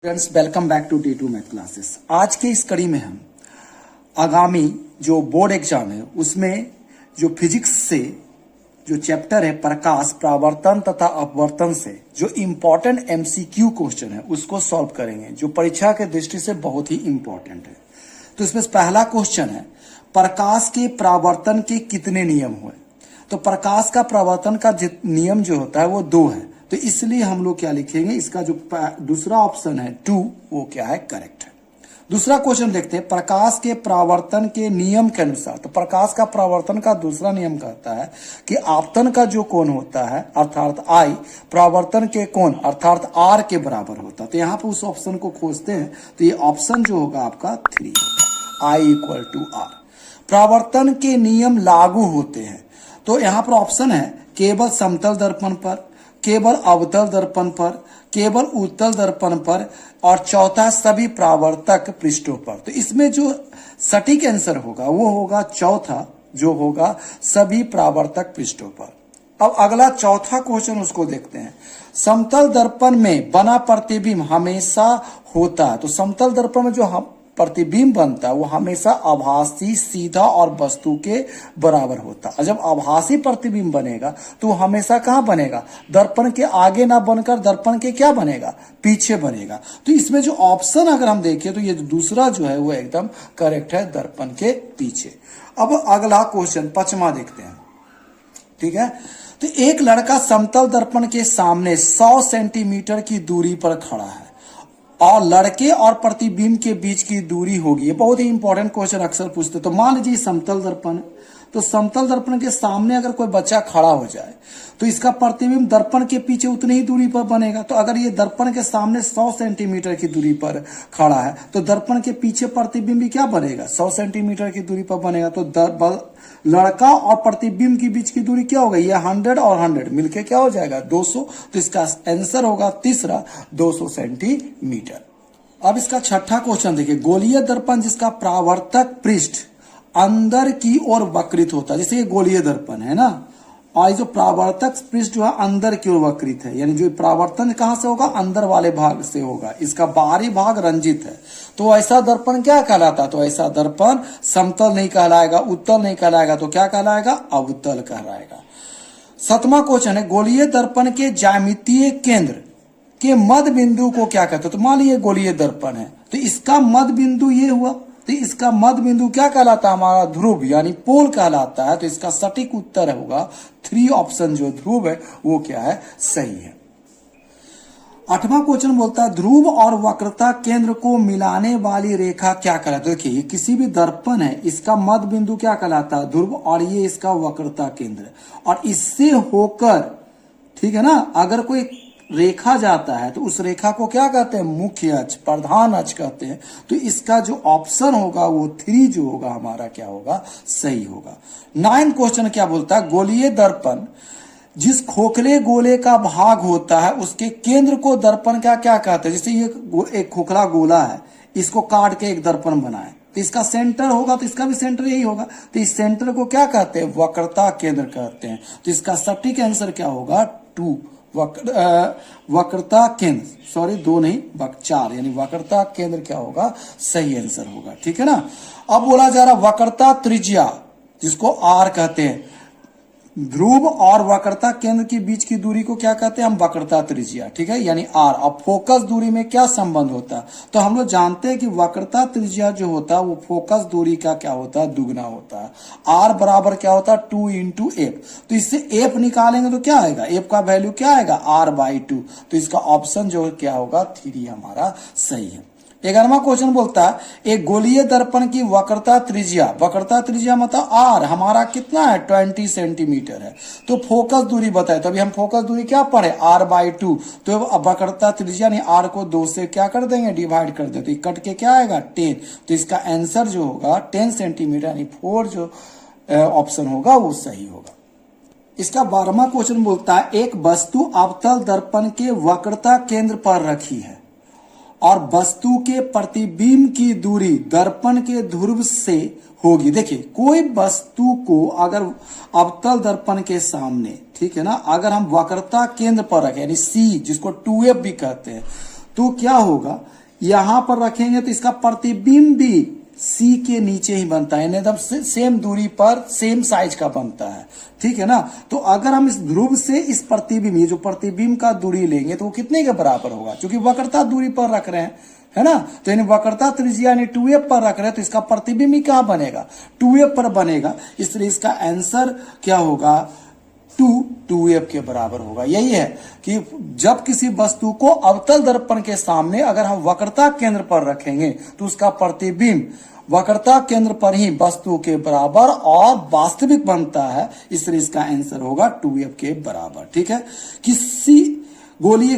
Friends, welcome back to D2 math classes. आज के इस कड़ी में हम आगामी जो बोर्ड एग्जाम है उसमें जो फिजिक्स से जो चैप्टर है प्रकाश, परावर्तन तथा अपवर्तन से जो इम्पोर्टेंट MCQ क्वेश्चन है उसको सॉल्व करेंगे, जो परीक्षा के दृष्टि से बहुत ही इम्पोर्टेंट है। तो इसमें पहला क्वेश्चन है, प्रकाश के परावर्तन के कितने नियम हुए? तो प्रकाश का परावर्तन का नियम जो होता है वो 2 है, तो इसलिए हम लोग क्या लिखेंगे, इसका जो दूसरा ऑप्शन है 2 वो क्या है, करेक्ट है। दूसरा क्वेश्चन देखते हैं, प्रकाश के परावर्तन के नियम के अनुसार। तो प्रकाश का परावर्तन का दूसरा नियम कहता है कि आपतन का जो कोण होता है अर्थात I, परावर्तन के कोण अर्थात R के बराबर होता है। तो यहाँ पर उस ऑप्शन को खोजते हैं, तो ये ऑप्शन जो होगा आपका 3 होगा, I = R। परावर्तन के नियम लागू होते हैं, तो यहाँ पर ऑप्शन है केवल समतल दर्पण पर, केवल अवतल दर्पण पर, केवल उत्तल दर्पण पर, और चौथा सभी परावर्तक पृष्ठों पर। तो इसमें जो सटीक आंसर होगा वो होगा चौथा, जो होगा सभी परावर्तक पृष्ठों पर। अब अगला चौथा क्वेश्चन उसको देखते हैं, समतल दर्पण में बना प्रतिबिंब हमेशा होता है। तो समतल दर्पण में जो हम प्रतिबिंब बनता है वो हमेशा आभासी, सीधा और वस्तु के बराबर होता है। जब आभासी प्रतिबिंब बनेगा तो हमेशा कहाँ बनेगा, दर्पण के आगे ना बनकर दर्पण के क्या बनेगा, पीछे बनेगा। तो इसमें जो ऑप्शन अगर हम देखें तो ये दूसरा जो है वो एकदम करेक्ट है, दर्पण के पीछे। अब अगला क्वेश्चन 5वां देखते हैं, ठीक है। तो एक लड़का समतल दर्पण के सामने 100 सेंटीमीटर की दूरी पर खड़ा है और लड़के और प्रतिबिंब के बीच की दूरी होगी। ये बहुत ही इंपॉर्टेंट क्वेश्चन अक्सर पूछते। तो मान लीजिए समतल दर्पण, तो समतल दर्पण के सामने अगर कोई बच्चा खड़ा हो जाए तो इसका प्रतिबिंब दर्पण के पीछे उतनी ही दूरी पर बनेगा। तो अगर ये दर्पण के सामने 100 सेंटीमीटर की दूरी पर खड़ा है तो दर्पण के पीछे प्रतिबिंब भी क्या बनेगा, 100 सेंटीमीटर की दूरी पर बनेगा। तो लड़का और प्रतिबिंब के बीच की दूरी क्या होगा, ये 100 और 100 मिलके क्या हो जाएगा, 200। तो इसका आंसर होगा तीसरा, 200 सेंटीमीटर। अब इसका छठा क्वेश्चन देखिए, गोलीय दर्पण जिसका परावर्तक पृष्ठ अंदर की ओर वक्रित होता है, जैसे ये गोलीय दर्पण है ना, और जो परावर्तक पृष्ठ जो है अंदर की ओर वक्रित है, यानी जो परावर्तन कहां से होगा, अंदर वाले भाग से होगा, इसका बाहरी भाग रंजित है। तो ऐसा दर्पण क्या कहलाता, तो ऐसा दर्पण समतल नहीं कहलाएगा, उत्तल नहीं कहलाएगा, तो क्या कहलाएगा, अवतल कहलाएगा। 7वां क्वेश्चन है, गोलीय दर्पण के ज्यामितीय केंद्र के मध्य बिंदु को क्या कहते हैं। तो मान लीजिए गोलीय दर्पण है तो इसका मध्य बिंदु ये हुआ, तो इसका मध्य बिंदु क्या कहलाता है, हमारा ध्रुव यानी पोल कहलाता है। तो इसका सटीक उत्तर होगा 3 ऑप्शन, जो ध्रुव है वो क्या है, सही है। 8वां क्वेश्चन बोलता है, ध्रुव और वक्रता केंद्र को मिलाने वाली रेखा क्या कहलाता है। देखिए किसी भी दर्पण है, इसका मध्य बिंदु क्या कहलाता है, ध्रुव, और ये इसका वक्रता केंद्र, और इससे होकर, ठीक है ना, अगर कोई रेखा जाता है तो उस रेखा को क्या कहते हैं, मुख्य अक्ष, प्रधान अक्ष कहते हैं। तो इसका जो ऑप्शन होगा वो 3 जो होगा हमारा क्या होगा, सही होगा। 9 क्वेश्चन क्या बोलता है, गोलीय दर्पण जिस खोखले गोले का भाग होता है उसके केंद्र को दर्पण का क्या कहते हैं। जैसे ये एक खोखला गोला है, इसको काट के एक दर्पण बनाए तो इसका सेंटर होगा, तो इसका भी सेंटर यही होगा। तो इस सेंटर को क्या कहते हैं, वक्रता केंद्र कहते हैं। तो इसका सटीक आंसर क्या होगा, 2, वक्रता केंद्र, सॉरी 2 नहीं 4, यानी वक्रता केंद्र क्या होगा, सही आंसर होगा, ठीक है ना। अब बोला जा रहा वक्रता त्रिज्या जिसको R कहते हैं, ध्रुव और वक्रता केंद्र के बीच की दूरी को क्या कहते हैं हम, वक्रता त्रिज्या, ठीक है, यानी R। अब फोकस दूरी में क्या संबंध होता है, तो हम लोग जानते हैं कि वक्रता त्रिज्या जो होता है वो फोकस दूरी का क्या होता है, दुगना होता है। R बराबर क्या होता है, 2 × f। तो इससे f निकालेंगे तो क्या आएगा, f का वैल्यू क्या आएगा, R/2। तो इसका ऑप्शन जो क्या होगा, 3 हमारा सही है। 11वां क्वेश्चन बोलता है, एक गोलीय दर्पण की वक्रता त्रिज्या मतलब R हमारा कितना है, 20 सेंटीमीटर है। तो फोकस दूरी बताए, तो अभी हम फोकस दूरी क्या पढ़े, R/2। तो वक्रता त्रिज्या यानी R को 2 से क्या कर देंगे, डिवाइड कर देते, तो कट के क्या आएगा, 10। तो इसका आंसर जो होगा 10 सेंटीमीटर यानी 4 जो ऑप्शन होगा वो सही होगा। इसका 12वां क्वेश्चन बोलता है, एक वस्तु अवतल दर्पण के वक्रता केंद्र पर रखी है और वस्तु के प्रतिबिंब की दूरी दर्पण के ध्रुव से होगी। देखिए कोई वस्तु को अगर अवतल दर्पण के सामने, ठीक है ना, अगर हम वक्रता केंद्र पर रखें यानी C जिसको 2F भी कहते हैं, तो क्या होगा, यहां पर रखेंगे तो इसका प्रतिबिंब भी सी के नीचे ही बनता है, यानी एकदम सेम दूरी पर सेम साइज का बनता है, ठीक है ना। तो अगर हम इस ध्रुव से इस प्रतिबिंब, ये जो प्रतिबिंब का दूरी लेंगे तो वो कितने के बराबर होगा, क्योंकि वक्रता दूरी पर रख रहे हैं, है ना। तो यानी वक्रता त्रिज्या यानी 2f पर रख रहे हैं, तो इसका प्रतिबिंब ही कहां बनेगा, 2f पर बनेगा। इसलिए इसका आंसर क्या होगा, 2f के बराबर होगा। यही है कि जब किसी वस्तु को अवतल दर्पण के सामने अगर हम वक्रता केंद्र पर रखेंगे तो उसका प्रतिबिंब वक्रता केंद्र पर ही वस्तु के बराबर और वास्तविक बनता है, इसलिए इसका आंसर होगा 2f के बराबर, ठीक है।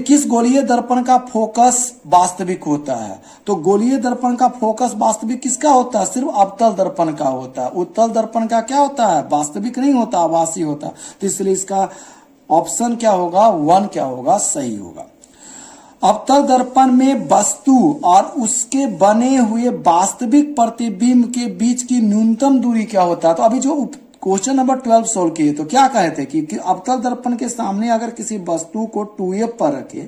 किस गोलीय दर्पण का फोकस वास्तविक होता है, तो गोलीय दर्पण का फोकस वास्तविक किसका होता है, सिर्फ अवतल दर्पण का होता है। उत्तल दर्पण का क्या होता है, वास्तविक नहीं होता, आभासी होता। तो इसलिए इसका ऑप्शन क्या होगा, 1 क्या होगा, सही होगा। अवतल दर्पण में वस्तु और उसके बने हुए वास्तविक प्रतिबिंब के बीच की न्यूनतम दूरी क्या होता है। तो अभी जो क्वेश्चन नंबर 12 सोल्व किए तो क्या कहे थे कि अवतल दर्पण के सामने अगर किसी वस्तु को 2f पर रखे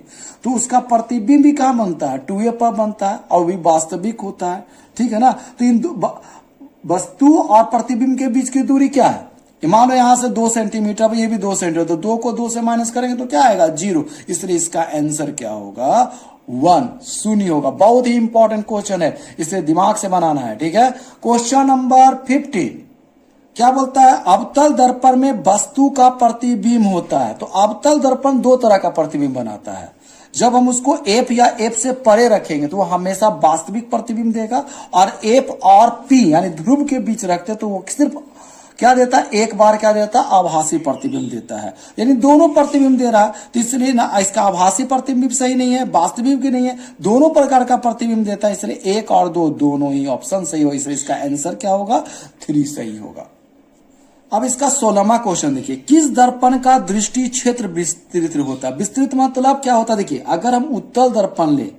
तो उसका प्रतिबिंब भी कहां बनता है, 2f पर बनता है और भी वास्तविक होता है, ठीक है ना। तो इन वस्तु और प्रतिबिंब के बीच की दूरी क्या है, मान लो यहां से 2 सेंटीमीटर, ये भी 2 सेंटीमीटर, तो 2 को 2 से माइनस करेंगे तो क्या आएगा, 0। इसलिए इसका आंसर क्या होगा, 1 शून्य होगा। बहुत ही इंपॉर्टेंट क्वेश्चन है, इसे दिमाग से बनाना है, ठीक है। क्वेश्चन नंबर 15 क्या बोलता है, अवतल दर्पण में वस्तु का प्रतिबिंब होता है। तो अवतल दर्पण 2 तरह का प्रतिबिंब बनाता है। जब हम उसको f या f से परे रखेंगे तो वो हमेशा वास्तविक प्रतिबिंब देगा, और f और p यानी ध्रुव के बीच रखते तो वो सिर्फ क्या देता है, एक बार क्या देता है, आभासी प्रतिबिंब देता है। यानी दोनों प्रतिबिंब दे रहा है, तो इसलिए ना इसका आभासी प्रतिबिंब भी सही नहीं है, वास्तविक भी नहीं है, दोनों प्रकार का प्रतिबिंब देता है। इसलिए 1 और 2 दोनों ही ऑप्शन सही हो, इसलिए इसका आंसर क्या होगा, 3 सही होगा। अब इसका 16वां क्वेश्चन देखिए, किस दर्पण का दृष्टि क्षेत्र विस्तृत होता है। विस्तृत मतलब क्या होता है, देखिए अगर हम उत्तल दर्पण ले,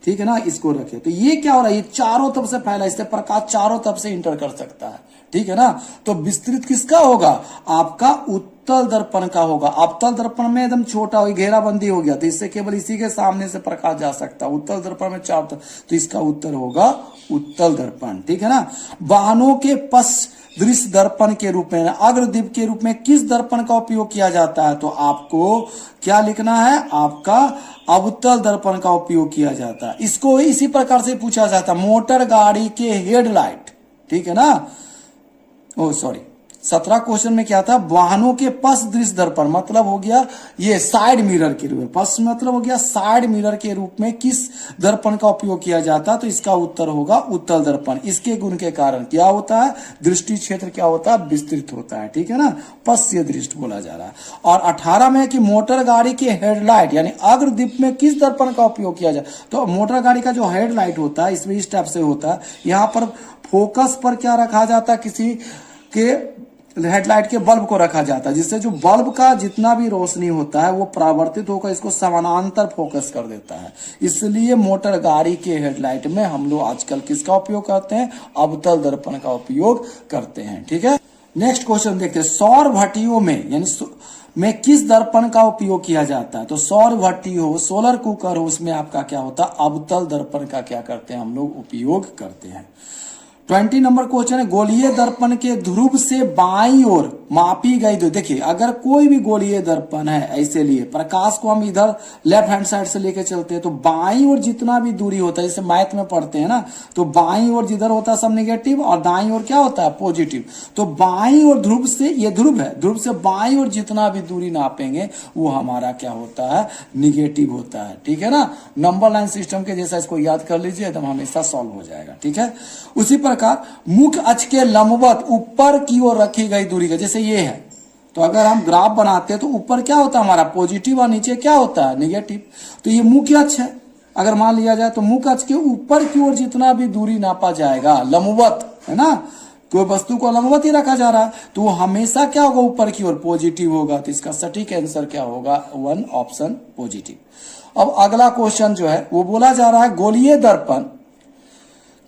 ठीक है ना, इसको रखे तो ये क्या हो रहा है, ये चारों तरफ से फैला, इससे प्रकाश चारों तरफ से इंटर कर सकता है, ठीक है ना। तो विस्तृत किसका होगा, आपका उत्तल दर्पण का होगा। अवतल दर्पण में एकदम छोटा हो, घेराबंदी हो गया, तो इससे केवल इसी के सामने से प्रकाश जा सकता है। उत्तल दर्पण में चारों तरफ, तो इसका उत्तर होगा उत्तल दर्पण, ठीक है ना। वाहनों के पश्च दृश्य दर्पण के रूप में, अग्रदीप के रूप में किस दर्पण का उपयोग किया जाता है। तो आपको क्या लिखना है, आपका अवतल दर्पण का उपयोग किया जाता है। इसको इसी प्रकार से पूछा जाता है, मोटर गाड़ी के हेडलाइट, ठीक है ना। ओ सॉरी, 17 क्वेश्चन में क्या था, वाहनों के पश्च दृश्य दर्पण मतलब हो गया ये साइड मिरर के रूप में, पश्च मतलब हो गया साइड मिरर के रूप में किस दर्पण का उपयोग किया जाता है। तो इसका उत्तर होगा उत्तल दर्पण। इसके गुण के कारण क्या होता है, दृष्टि क्षेत्र क्या होता है, विस्तृत होता है, ठीक है ना, पश्च दृष्टि बोला जा रहा है। और 18 में कि मोटर गाड़ी के हेडलाइट यानी अग्रदीप में किस दर्पण का उपयोग किया जाए। तो मोटर गाड़ी का जो हेडलाइट होता है इसमें इस टाइप से होता है, यहाँ पर फोकस पर क्या रखा जाता है, किसी के हेडलाइट के बल्ब को रखा जाता है, जिससे जो बल्ब का जितना भी रोशनी होता है वो परावर्तित होकर इसको समानांतर फोकस कर देता है। इसलिए मोटर गाड़ी के हेडलाइट में हम लोग आजकल किसका उपयोग करते हैं, अवतल दर्पण का उपयोग करते हैं, ठीक है। नेक्स्ट क्वेश्चन देखते हैं, सौर भट्टियों में यानी में किस दर्पण का उपयोग किया जाता है। तो सौर भट्टी हो, सोलर कुकर हो, उसमें आपका क्या होता है, अवतल दर्पण का क्या करते हैं हम लोग उपयोग करते हैं। 20 नंबर क्वेश्चन है, गोलीय दर्पण के ध्रुव से बाईं ओर मापी गई दूरी। देखिए अगर कोई भी गोलीय दर्पण है, ऐसे लिए प्रकाश को हम इधर लेफ्ट हैंड साइड से लेके चलते हैं, तो बाईं ओर जितना भी दूरी होता है, जैसे मैथ में पढ़ते हैं ना, तो बाईं ओर जिधर होता है सब नेगेटिव और दाईं ओर क्या होता है, पॉजिटिव। तो बाईं ओर ध्रुव से, ये ध्रुव है, ध्रुव से बाईं ओर जितना भी दूरी नापेंगे वो हमारा क्या होता है, निगेटिव होता है, ठीक है ना। नंबर लाइन सिस्टम के जैसा इसको याद कर लीजिए, एकदम हमेशा सॉल्व हो जाएगा, ठीक है। उसी प्रकार मुख्य अक्ष के लंबवत ऊपर की ओर रखी गई दूरी का, जैसे ये है, तो अगर हम ग्राफ बनाते हैं तो ऊपर क्या होता है हमारा पॉजिटिव और नीचे क्या होता है निगेटिव। तो ये मुख्य अक्ष है, अगर मान लिया जाए तो मुख्य अक्ष के ऊपर की ओर जितना भी दूरी नापा जाएगा लंबवत, है ना, कोई वस्तु को लंबवत ही रखा जा रहा है तो वो हमेशा क्या होगा, ऊपर की ओर पॉजिटिव होगा। तो इसका सटीक आंसर क्या होगा, 1 ऑप्शन पॉजिटिव। अब अगला क्वेश्चन जो है वो बोला जा रहा है, गोलीय दर्पण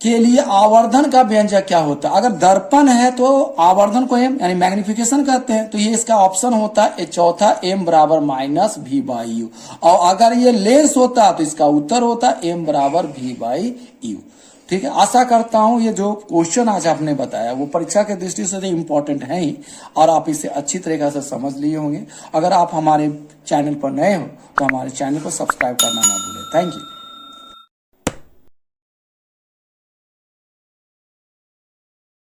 के लिए आवर्धन का व्यंजक क्या होता है? अगर दर्पण है तो आवर्धन को एम यानी मैग्निफिकेशन कहते हैं, तो ये इसका ऑप्शन होता है चौथा एम बराबर माइनस वी बाई यू। और अगर ये लेंस होता तो इसका उत्तर होता एम बराबर वी बाई यू। ठीक है, आशा करता हूं ये जो क्वेश्चन आज आपने बताया वो परीक्षा के दृष्टि से तो इम्पोर्टेंट है ही, और आप इसे अच्छी तरीके से समझ लिए होंगे। अगर आप हमारे चैनल पर नए हो तो हमारे चैनल को सब्सक्राइब करना ना भूलें। Thank you.